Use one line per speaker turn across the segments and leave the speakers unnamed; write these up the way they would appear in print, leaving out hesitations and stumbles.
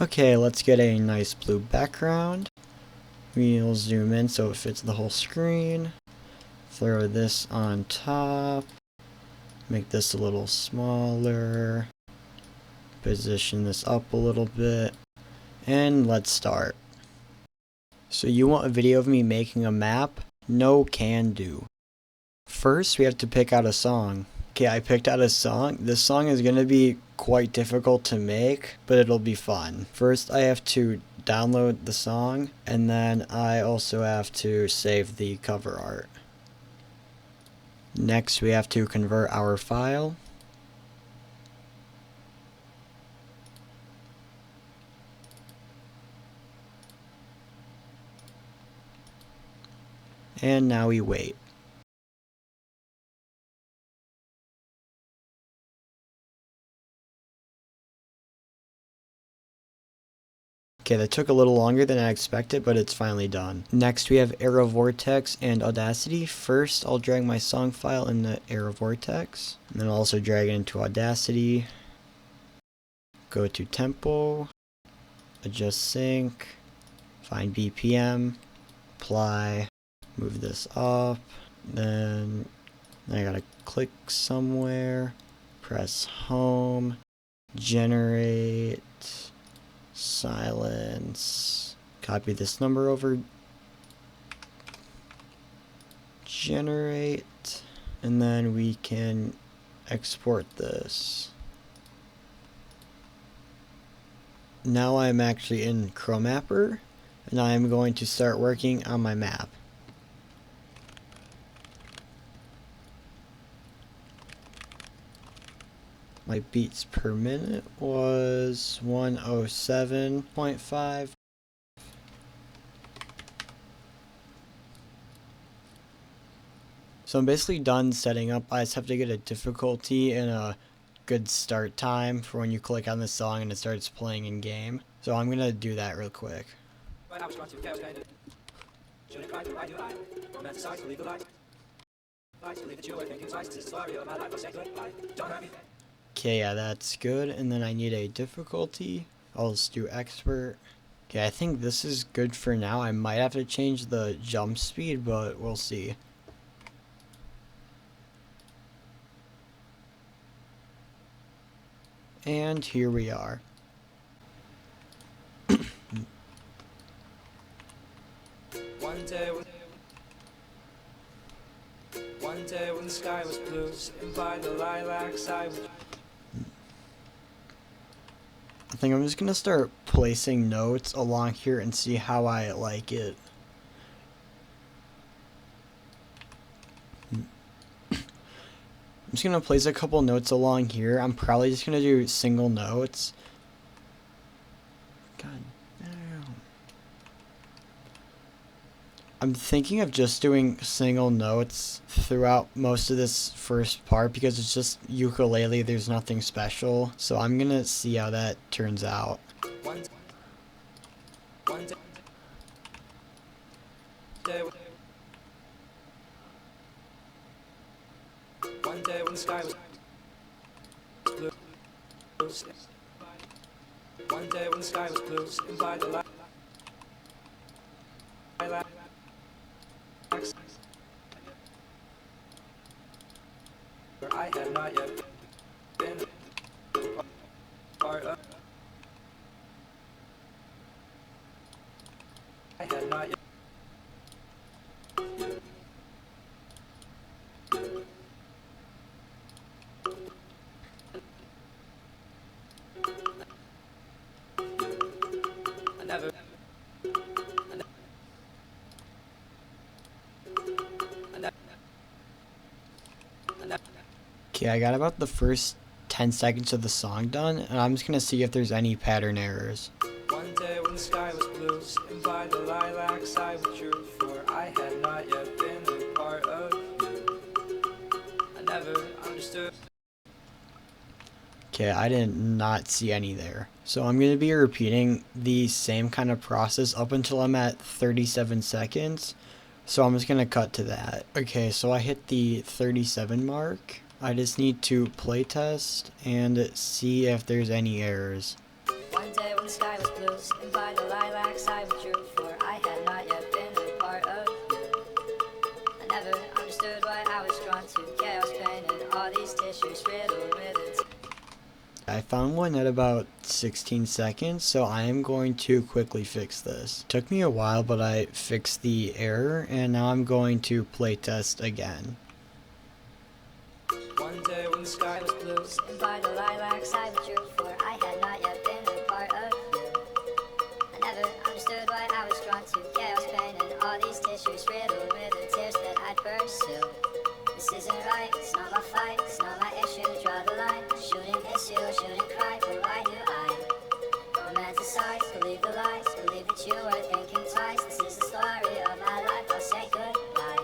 Okay, let's get a nice blue background. We'll zoom in so it fits the whole screen. Throw this on top. Make this a little smaller. Position this up a little bit. And let's start. So you want a video of me making a map? No can do. First, we have to pick out a song. Okay, I picked out a song. This song is going to be quite difficult to make, but it'll be fun. First, I have to download the song, and then I also have to save the cover art. Next, we have to convert our file. And now we wait. Okay, that took a little longer than I expected, but it's finally done. Next, we have Arrow Vortex and Audacity. First, I'll drag my song file in the Arrow Vortex, and then I'll also drag it into Audacity. Go to Tempo, adjust sync, find BPM, apply, move this up, then I gotta click somewhere, press home, generate, silence, copy this number over, generate, and then we can export this. Now I'm actually in Chromapper, and I'm going to start working on my map. My beats per minute was 107.5. So I'm basically done setting up. I just have to get a difficulty and a good start time for when you click on the song and it starts playing in game. So I'm gonna do that real quick. Okay, yeah, that's good. And then I need a difficulty. I'll just do expert. Okay, I think this is good for now. I might have to change the jump speed, but we'll see. And here we are.
One day when the sky was blue, sitting by the lilacs, I
think I'm just gonna start placing notes along here and see how I like it. I'm just gonna place a couple notes along here. I'm probably just gonna do single notes. God damn. I'm thinking of just doing single notes throughout most of this first part because it's just ukulele, there's nothing special. So I'm gonna see how that turns out.
one day when the sky was blue, one day when the sky was blue, sitting by the lilacs, where I had not yet been part of. I had not yet.
Okay, I got about the first 10 seconds of the song done, and I'm just gonna see if there's any pattern errors.
One day when the sky was blue, sitting by the lilacs, I withdrew, for I had not yet been a part of you. I never understood.
Okay, I did not see any there. So I'm going to be repeating the same kind of process up until I'm at 37 seconds. So I'm just going to cut to that. Okay, so I hit the 37 mark. I just need to play test and see if there's any errors.
One day when the sky was blue.
found one at about 16 seconds, so I am going to quickly fix this. Took me a while, but I fixed the error, and now I'm going to playtest again.
One day when the sky was blue
and by the lilacs I withdrew, for I had not yet been a part of you. I never understood why I was drawn to chaos, pain, and all these tissues riddled with the tears that I'd pursue. This isn't right, it's not my fight, it's not my issue, draw the line. Shouldn't miss you, I shouldn't cry, but why do I romanticize, believe the lies, believe that you are thinking twice. This is the story of my life, I'll say goodbye.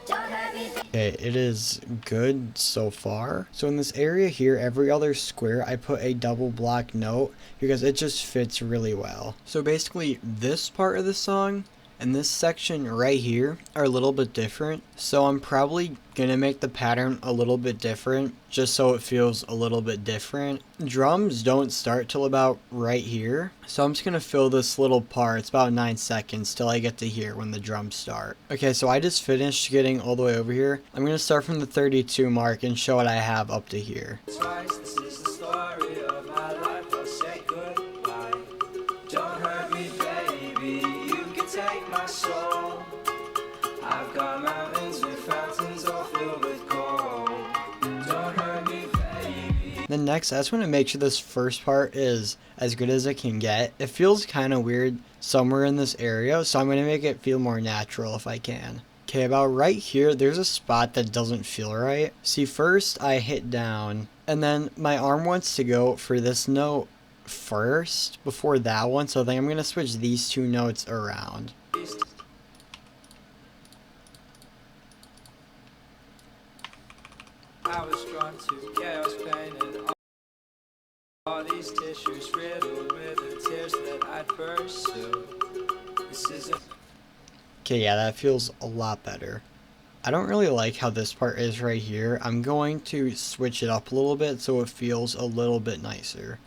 Don't hurt me.
Okay, it is good so far. So in this area here, every other square, I put a double block note because it just fits really well. So basically, this part of the song and this section right here are a little bit different. So I'm probably gonna make the pattern a little bit different just so it feels a little bit different. Drums don't start till about right here. So I'm just gonna fill this little part. It's about 9 seconds till I get to here when the drums start. Okay, so I just finished getting all the way over here. I'm gonna start from the 32 mark and show what I have up to here.
twice. This is the story of my life, I'll say goodbye. Don't hurt me, baby, you can take my soul. I've got mountains with fountains all filled with gold. Don't hurt me, baby.
Then next, I just want to make sure this first part is as good as it can get. It feels kind of weird somewhere in this area, so I'm going to make it feel more natural if I can. Okay, about right here, there's a spot that doesn't feel right. See, first I hit down, and then my arm wants to go for this note first before that one, so I think I'm going to switch these two notes around.
I was drawn to chaos, pain, and all these tissues riddled with the tears that I'd pursue. This isn't.
Okay, yeah, that feels a lot better. I don't really like how this part is right here. I'm going to switch it up a little bit so it feels a little bit nicer.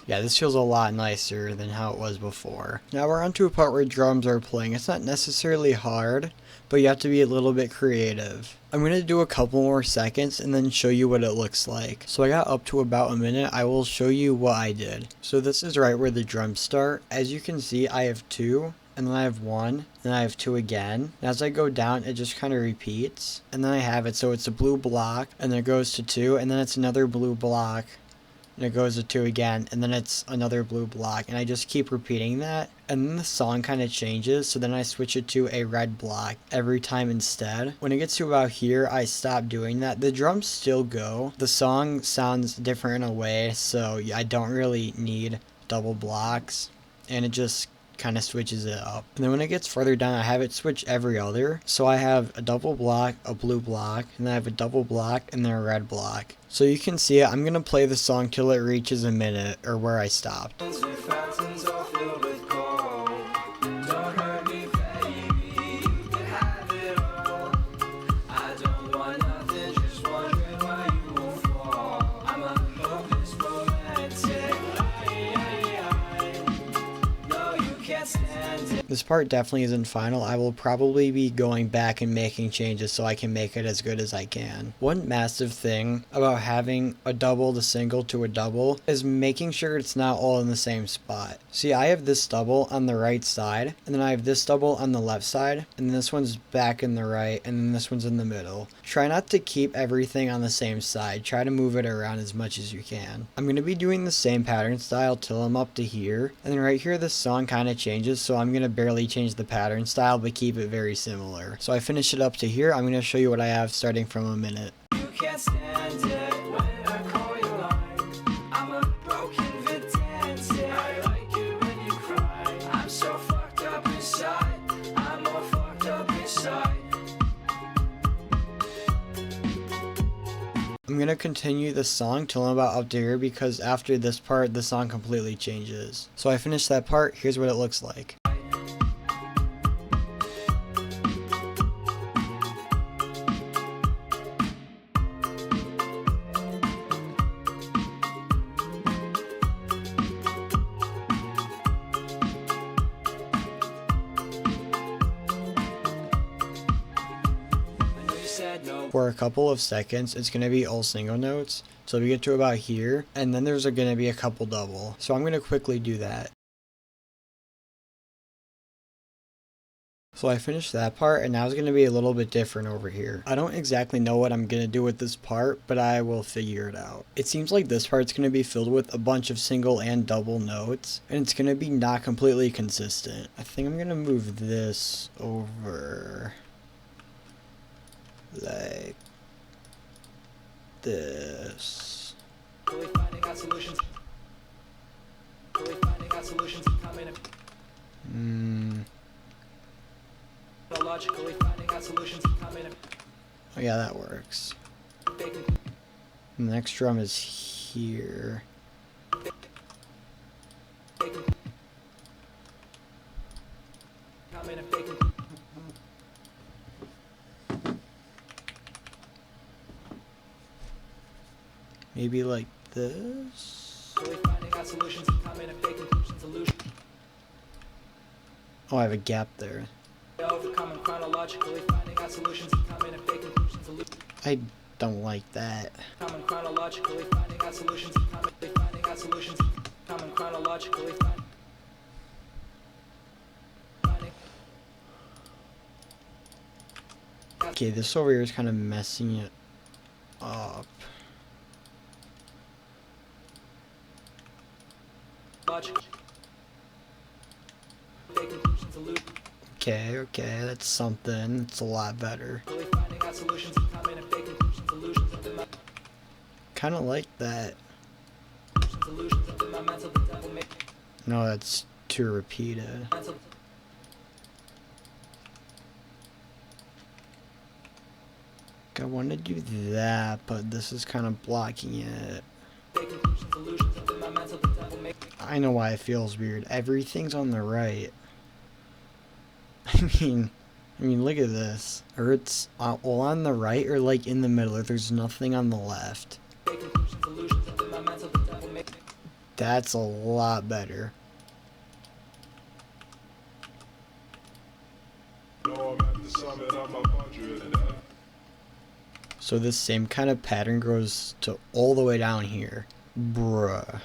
Yeah, this feels a lot nicer than how it was before. Now we're on to a part where drums are playing. It's not necessarily hard, but you have to be a little bit creative. I'm going to do a couple more seconds and then show you what it looks like. So I got up to about a minute. I will show you what I did. So this is right where the drums start. As you can see, I have 2. And then I have 1, then I have 2 again. And as I go down, it just kind of repeats. And then I have it, so it's a blue block, and then it goes to 2, and then it's another blue block, and it goes to 2 again, and then it's another blue block, and I just keep repeating that. And then the song kind of changes, so then I switch it to a red block every time instead. When it gets to about here, I stop doing that. The drums still go. The song sounds different in a way, so I don't really need double blocks, and it just kind of switches it up. And then when it gets further down, I have it switch every other. So I have a double block, a blue block, and then I have a double block, and then a red block. So you can see it. I'm going to play the song till it reaches a minute, or where I stopped. This part definitely isn't final. I will probably be going back and making changes so I can make it as good as I can. One massive thing about having a double to single to a double is making sure it's not all in the same spot. See, I have this double on the right side, and then I have this double on the left side, and this one's back in the right, and then this one's in the middle. Try not to keep everything on the same side. Try to move it around as much as you can. I'm going to be doing the same pattern style till I'm up to here, and then right here this song kind of changes, so I'm going to barely change the pattern style but keep it very similar. So I finish it up to here. I'm going to show you what I have starting from a minute.
You can't stand it when I call you lying. I'm a broken vidente. I like it when you cry. I'm so fucked up inside. I'm all fucked up inside.
I'm going to continue the song till I'm about up to here because after this part the song completely changes. So I finished that part. Here's what it looks like. For a couple of seconds, it's going to be all single notes. So we get to about here, and then there's going to be a couple double. So I'm going to quickly do that. So I finished that part, and now it's going to be a little bit different over here. I don't exactly know what I'm going to do with this part, but I will figure it out. It seems like this part's going to be filled with a bunch of single and double notes, and it's going to be not completely consistent. I think I'm going to move this over like this. Oh yeah, that works. The next drum is here. Maybe like this. Oh, I have a gap there. I don't like that. Okay, this over here is kind of messing it up. Okay, that's something. It's a lot better. Kind of like that. No, that's too repeated. I want to do that, but this is kind of blocking it. I know why it feels weird. Everything's on the right. I mean, look at this. Or it's all on the right or like in the middle. There's nothing on the left. That's a lot better. So this same kind of pattern goes to all the way down here. Bruh.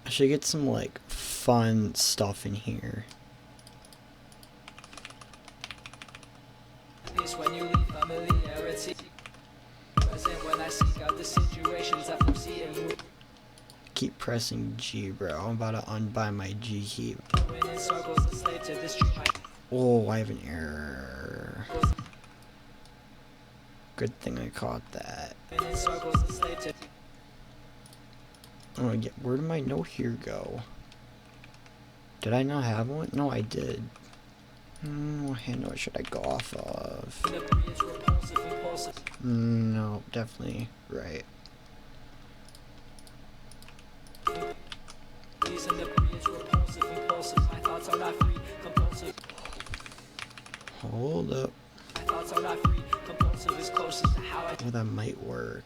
I should get some like fun stuff in here. Keep pressing G, bro. I'm about to unbind my G key. Oh, I have an error. Good thing I caught that. Oh, yeah. Where did my note here go? Did I not have one? No, I did. What hand note should I go off of? No, definitely right. Hold up. Oh, that might work.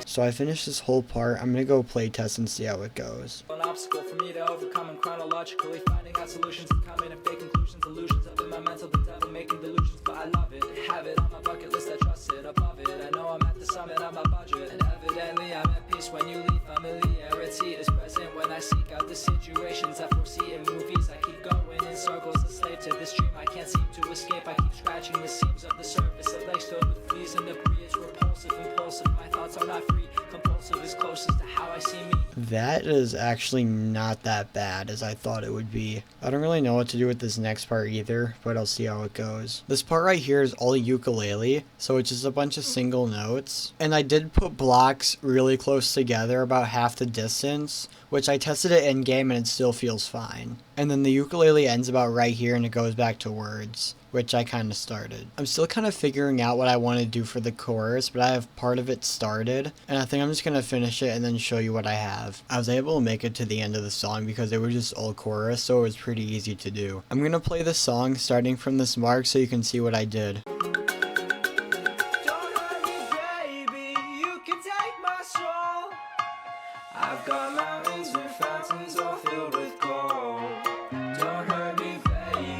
So I finished this whole part. I'm gonna go play test and see how it goes.
An obstacle for me to overcome and chronologically finding out solutions and coming to fake conclusions, illusions up in my mental, the devil making delusions, but I love it. Have it on my bucket list, I trust it above it. I know I'm at the summit of my budget, and evidently I'm at peace when you leave. Familiarity is present when I seek out the situations I foresee in movies. I keep going in circles, a slave to this dream. I can't seem to escape. I keep scratching the seams of the surface. A lake filled with fleas and debris. It's repulsive, impulsive. My thoughts are not free. Compulsive is closest to how I see me.
That is actually not that bad as I thought it would be. I don't really know what to do with this next part either, but I'll see how it goes. This part right here is all ukulele, so it's just a bunch of single notes. And I did put blocks really close together, about half the distance, which I tested it in game and it still feels fine. And then the ukulele ends about right here and it goes back to words, which I kind of started. I'm still kind of figuring out what I want to do for the chorus, but I have part of it started, and I think I'm just going to finish it and then show you what I have. I was able to make it to the end of the song because it was just all chorus, so it was pretty easy to do. I'm going to play the song starting from this mark so you can see what I did.
I've got mountains with fountains all filled with gold. Don't hurt me, baby,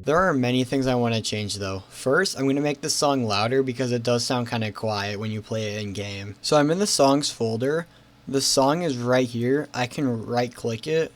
There are many things I want to change though. First, I'm going to make the song louder because it does sound kind of quiet when you play it in game. So I'm in the songs folder. The song is right here. I can right click it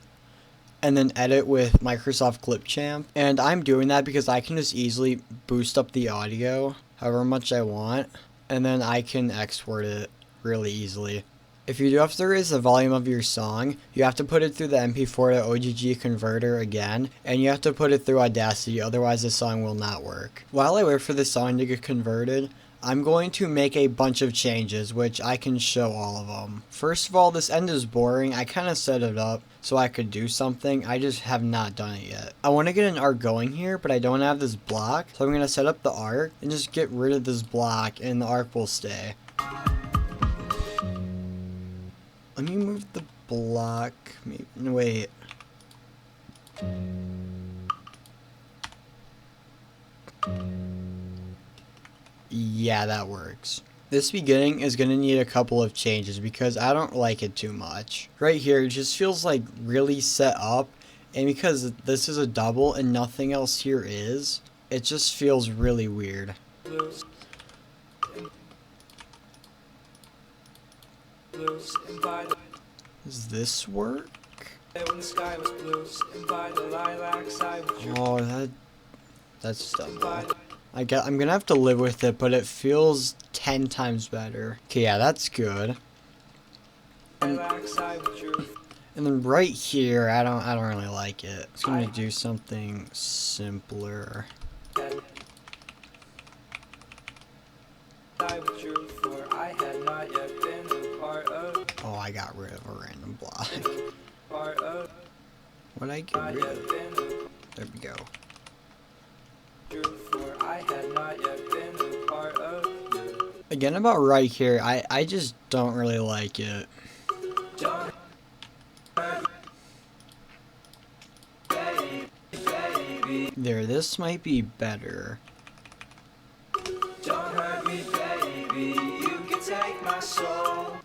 and then edit with Microsoft Clipchamp. And I'm doing that because I can just easily boost up the audio however much I want. And then I can export it really easily. If you do have to raise the volume of your song, you have to put it through the MP4 to OGG converter again, and you have to put it through Audacity, otherwise the song will not work. While I wait for the song to get converted, I'm going to make a bunch of changes, which I can show all of them. First of all, this end is boring. I kind of set it up so I could do something. I just have not done it yet. I want to get an arc going here, but I don't have this block, so I'm going to set up the arc and just get rid of this block and the arc will stay. Let me move the block. Maybe, no, wait. Yeah, that works. This beginning is going to need a couple of changes because I don't like it too much. Right here, it just feels like really set up. And because this is a double and nothing else here is, it just feels really weird. Does this work? Oh, that's dumb. I'm gonna have to live with it, but it feels 10 times better. Okay, yeah, that's good. And then right here, I don't really like it. It's gonna do something simpler. Oh, I got rid of a random block. What'd I get rid of? There we go. Again, about right here, I just don't really like it. There, this might be better.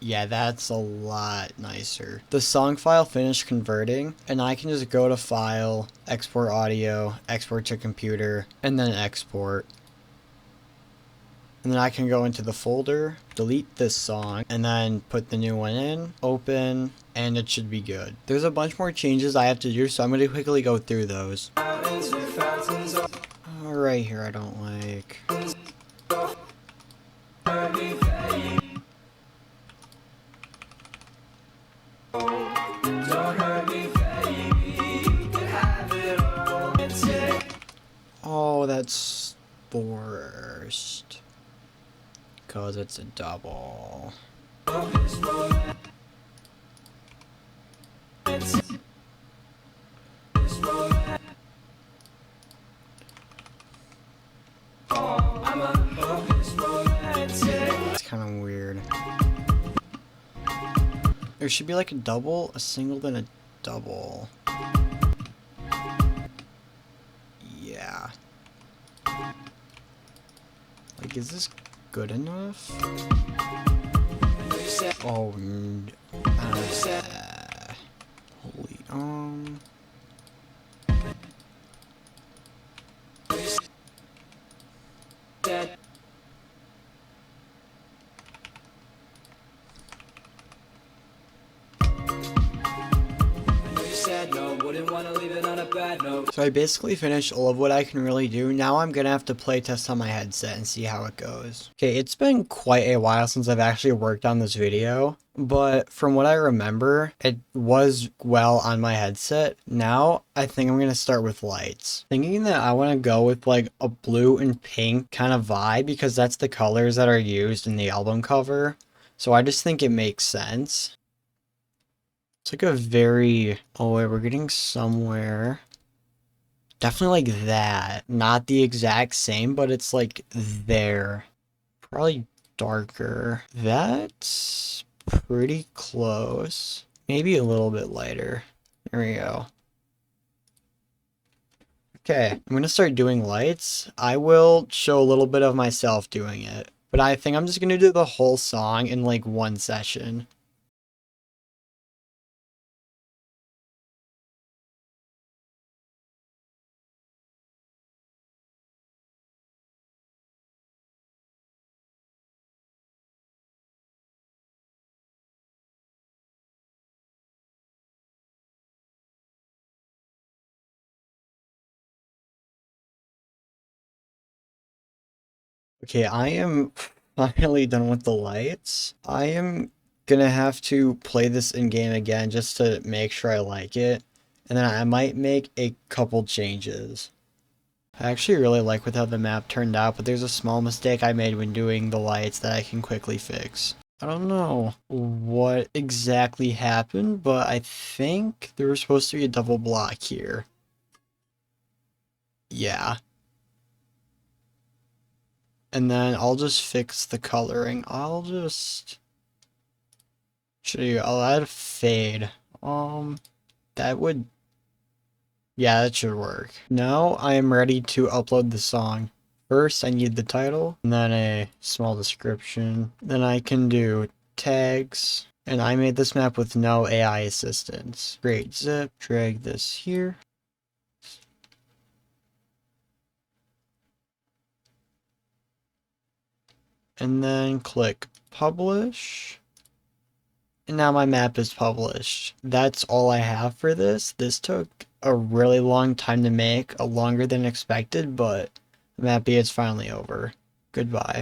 Yeah, that's a lot nicer. The song file finished converting, and I can just go to File, Export Audio, Export to Computer, and then Export. And then I can go into the folder, delete this song, and then put the new one in, open, and it should be good. There's a bunch more changes I have to do, so I'm going to quickly go through those. Right here I don't like. Oh, that's the worst. Because it's a double. It's kind of weird. There should be like a double, a single, then a double. Yeah. Like, is this good enough? Oh, holy, So I basically finished all of what I can really do. Now I'm gonna have to play test on my headset and see how it goes. Okay, it's been quite a while since I've actually worked on this video, but from what I remember, it was well on my headset. Now I think I'm gonna start with lights. Thinking that I want to go with like a blue and pink kind of vibe because that's the colors that are used in the album cover. So I just think it makes sense. It's like a very, oh wait, we're getting somewhere. Definitely like that. Not the exact same, but it's like there. Probably darker. That's pretty close. Maybe a little bit lighter. There we go. Okay, I'm gonna start doing lights. I will show a little bit of myself doing it, but I think I'm just gonna do the whole song in like one session. Okay, I am finally done with the lights. I am gonna have to play this in game again just to make sure I like it. And then I might make a couple changes. I actually really like with how the map turned out, but there's a small mistake I made when doing the lights that I can quickly fix. I don't know what exactly happened, but I think there was supposed to be a double block here. Yeah. And then I'll just fix the coloring. I'll add a fade. That would, yeah, that should work. Now I am ready to upload the song. First, I need the title, and then a small description. Then I can do tags, and I made this map with no AI assistance. Create zip, drag this here. And then click publish. And now my map is published. That's all I have for this. This took a really long time to make, longer than expected, but I'm happy it's finally over. Goodbye.